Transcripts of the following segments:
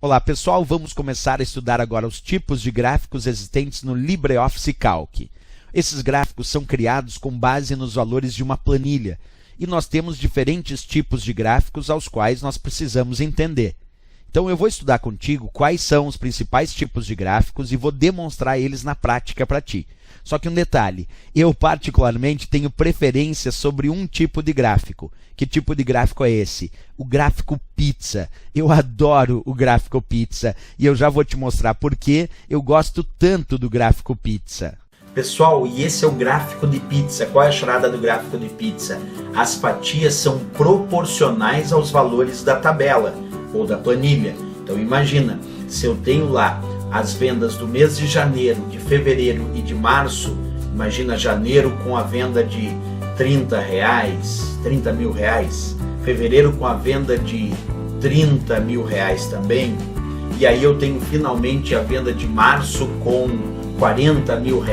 Olá pessoal, vamos começar a estudar agora os tipos de gráficos existentes no LibreOffice Calc. Esses gráficos são criados com base nos valores de uma planilha e nós temos diferentes tipos de gráficos aos quais nós precisamos entender. Então eu vou estudar contigo quais são os principais tipos de gráficos e vou demonstrar eles na prática para ti. Só que um detalhe, eu particularmente tenho preferência sobre um tipo de gráfico. Que tipo de gráfico é esse? O gráfico pizza. Eu adoro o gráfico pizza e eu já vou te mostrar por que eu gosto tanto do gráfico pizza. Pessoal, e esse é o gráfico de pizza. Qual é a charada do gráfico de pizza? As fatias são proporcionais aos valores da tabela ou da planilha. Então imagina, se eu tenho lá as vendas do mês de janeiro, de fevereiro e de março, imagina janeiro com a venda de R$30 mil, fevereiro com a venda de R$30 mil também, e aí eu tenho finalmente a venda de março com R$40 mil.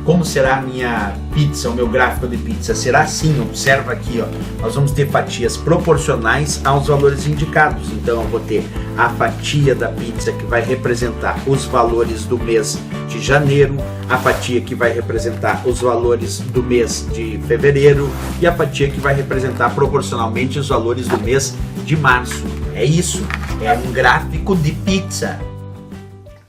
Como será a minha pizza, o meu gráfico de pizza? Será assim, observa aqui, ó. Nós vamos ter fatias proporcionais aos valores indicados. Então eu vou ter a fatia da pizza que vai representar os valores do mês de janeiro, a fatia que vai representar os valores do mês de fevereiro e a fatia que vai representar proporcionalmente os valores do mês de março. É isso, é um gráfico de pizza.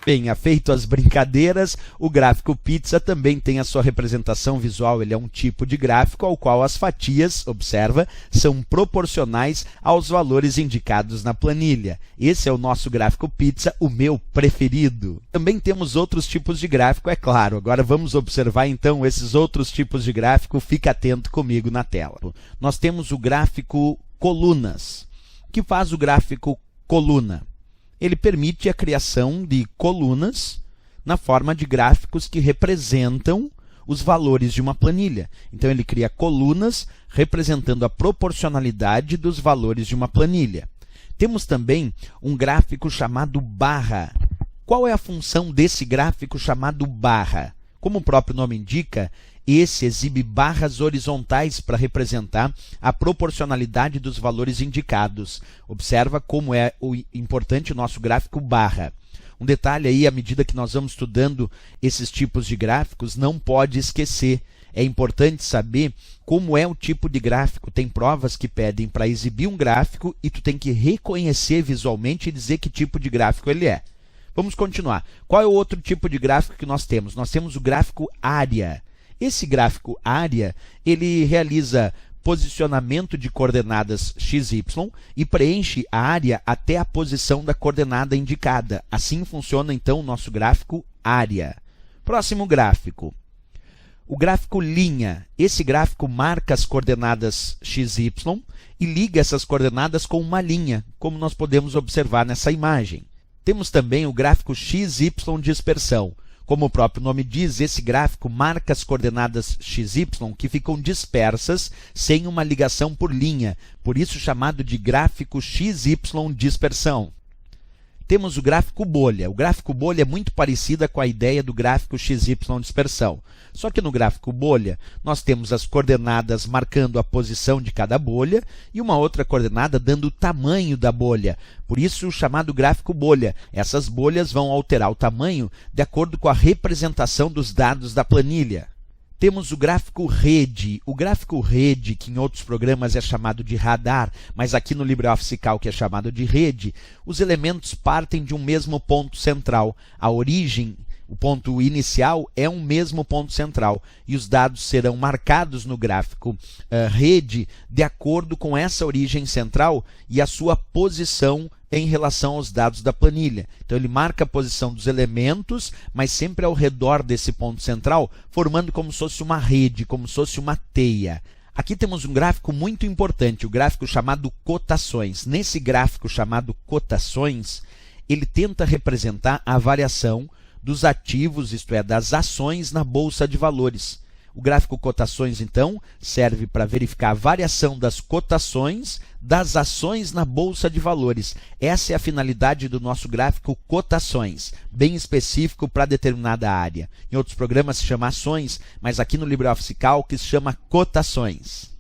Bem, feito as brincadeiras, o gráfico pizza também tem a sua representação visual. Ele é um tipo de gráfico ao qual as fatias, observa, são proporcionais aos valores indicados na planilha. Esse é o nosso gráfico pizza, o meu preferido. Também temos outros tipos de gráfico, é claro. Agora vamos observar então esses outros tipos de gráfico. Fica atento comigo na tela. Nós temos o gráfico colunas. O que faz o gráfico coluna? Ele permite a criação de colunas na forma de gráficos que representam os valores de uma planilha. Então, ele cria colunas representando a proporcionalidade dos valores de uma planilha. Temos também um gráfico chamado barra. Qual é a função desse gráfico chamado barra? Como o próprio nome indica, esse exibe barras horizontais para representar a proporcionalidade dos valores indicados. Observa como é importante o nosso gráfico barra. Um detalhe aí, à medida que nós vamos estudando esses tipos de gráficos, não pode esquecer. É importante saber como é o tipo de gráfico. Tem provas que pedem para exibir um gráfico e tu tem que reconhecer visualmente e dizer que tipo de gráfico ele é. Vamos continuar. Qual é o outro tipo de gráfico que nós temos? Nós temos o gráfico área. Esse gráfico área, ele realiza posicionamento de coordenadas x, y e preenche a área até a posição da coordenada indicada. Assim funciona, então, o nosso gráfico área. Próximo gráfico. O gráfico linha. Esse gráfico marca as coordenadas x, y e liga essas coordenadas com uma linha, como nós podemos observar nessa imagem. Temos também o gráfico XY dispersão. Como o próprio nome diz, esse gráfico marca as coordenadas x, y que ficam dispersas sem uma ligação por linha, por isso chamado de gráfico XY dispersão. Temos o gráfico bolha. O gráfico bolha é muito parecida com a ideia do gráfico XY dispersão. Só que no gráfico bolha, nós temos as coordenadas marcando a posição de cada bolha e uma outra coordenada dando o tamanho da bolha. Por isso, o chamado gráfico bolha. Essas bolhas vão alterar o tamanho de acordo com a representação dos dados da planilha. Temos o gráfico rede. O gráfico rede, que em outros programas é chamado de radar, mas aqui no LibreOffice Calc é chamado de rede, os elementos partem de um mesmo ponto central. A origem, o ponto inicial, é um mesmo ponto central e os dados serão marcados no gráfico rede de acordo com essa origem central e a sua posição em relação aos dados da planilha. Então ele marca a posição dos elementos, mas sempre ao redor desse ponto central, formando como se fosse uma rede, como se fosse uma teia. Aqui temos um gráfico muito importante, o gráfico chamado cotações. Nesse gráfico chamado cotações, ele tenta representar a variação dos ativos, isto é, das ações na Bolsa de Valores. O gráfico cotações, então, serve para verificar a variação das cotações das ações na Bolsa de Valores. Essa é a finalidade do nosso gráfico cotações, bem específico para determinada área. Em outros programas se chama ações, mas aqui no LibreOffice Calc se chama cotações.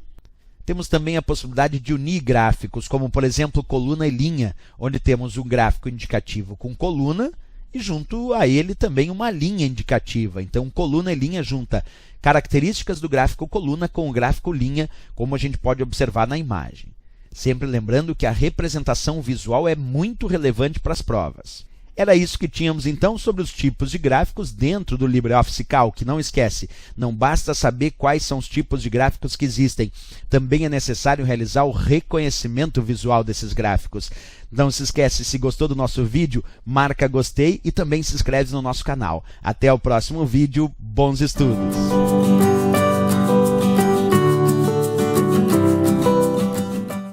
Temos também a possibilidade de unir gráficos, como por exemplo coluna e linha, onde temos um gráfico indicativo com coluna e junto a ele também uma linha indicativa. Então coluna e linha junta características do gráfico coluna com o gráfico linha, como a gente pode observar na imagem. Sempre lembrando que a representação visual é muito relevante para as provas. Era isso que tínhamos então sobre os tipos de gráficos dentro do LibreOffice Calc. Não esquece, não basta saber quais são os tipos de gráficos que existem, também é necessário realizar o reconhecimento visual desses gráficos. Não se esquece, se gostou do nosso vídeo, marca gostei e também se inscreve no nosso canal. Até o próximo vídeo, bons estudos!